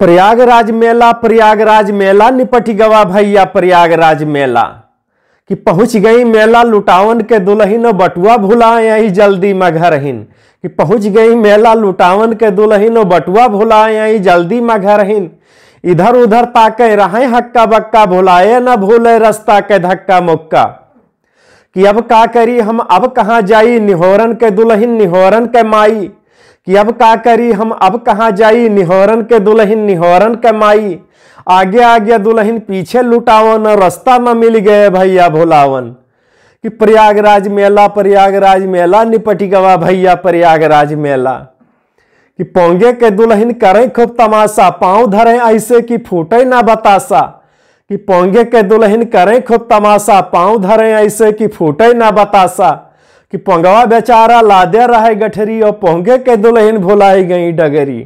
प्रयागराज मेला निपट गवा भैया प्रयागराज मेला। कि पहुंच गई मेला लुटावन के दुल्हिन बटुआ भुलाए आई जल्दी मघरहिन। कि पहुंच गई मेला लुटावन के दुल्हिन बटुआ भुलाए आई जल्दी मघरहिन। इधर उधर ताके रहे हक्का बक्का भुलाए न भूले रास्ता के धक्का मुक्का। कि अब का करी हम अब कहाँ जाई निहोरन के दुल्हिन निहोरन के माई। कि अब का करी हम अब कहाँ जाई निहोरन के दुल्हिन निहोरन के माई। आगे आगे दुल्हिन पीछे लुटावन रास्ता में मिल गए भैया भुलावन। कि प्रयागराज मेला निपट गवा भैया प्रयागराज मेला। कि पोंगे के दुल्हिन करें खूब तमाशा पांव धरे ऐसे कि फूटे ना बतासा। कि पोंगे के दुल्हिन करें खूब तमाशा पांव धरे ऐसे कि फूटे ना बतासा। कि पोंगवा बेचारा लादे रहे गठरी और पोंगे के दुल्हिन भुलाई गई डगरी।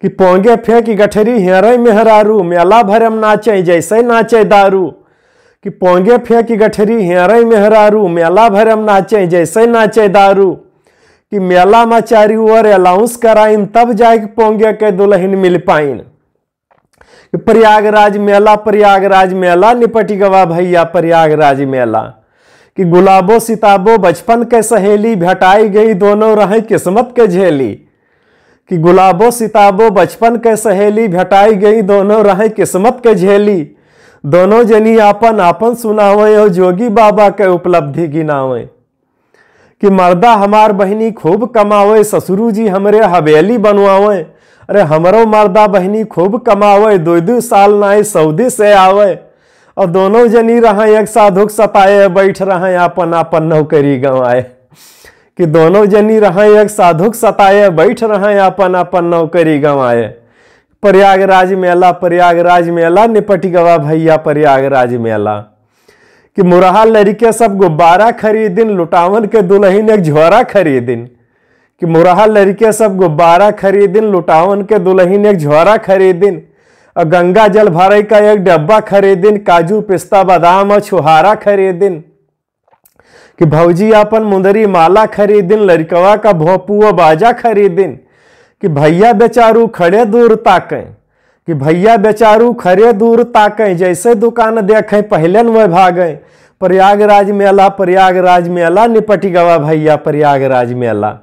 कि पोंगे फेंक गठरी हेरे मेहरारू मेला भरम नाचे जैसे नाचे दारू। कि पोंगे फेंक गठरी हेरे मेहरारू मेला भरम नाचे जैसे नाचे दारू। कि मेला में चारी ओर अलाउंस कराइन तब जाके पोंगे के दुल्हिन मिल पाइन। प्रयागराज मेला निपट गवा भैया प्रयागराज मेला। कि गुलाबो सिताबो बचपन के सहेली भेटाई गई दोनों रहे किस्मत के झेली। कि गुलाबो सिताबो बचपन के सहेली भेटाई गई दोनों रहे किस्मत के झेली। दोनों जनी आपन आपन सुनावे और जोगी बाबा के उपलब्धि गिनावे। कि मर्दा हमार बहनी खूब कमावे ससुरु जी हमरे हवेली बनवावे। अरे हमरो मर्दा बहनी खूब कमावे 2-2 साल नाई सऊदी से आवे। और दोनों जनी रहे एक साधुक सताए बैठ रहे आपन आपन नौकरी गंवाए। कि दोनों जनी रहे एक साधुक सताए बैठ रहे आपन आपन नौकरी गंवाए। प्रयागराज मेला निपट गवा भैया प्रयागराज मेला। कि मुरहा लड़के सब गुब्बारा खरीदिन लुटावन के दुल्हिन एक झोरा खरीदिन। कि मुरहा लड़के सब गुब्बारा खरीदिन लुटावन के दुल्हिन एक झोरा खरीदिन। और गंगा जल भरे का एक डब्बा खरीदिन काजू पिस्ता बादाम और छुहारा खरीदिन। कि भौजी अपन मुंदरी माला खरीदिन लड़कवा का भोपुआ बाजा खरीदिन। कि भैया बेचारू खड़े दूर ताकें। कि भैया बेचारू खड़े दूर ताकें जैसे दुकान देखें पहले न वह भागें। प्रयागराज मेला निपट गवा भैया प्रयागराज मेला।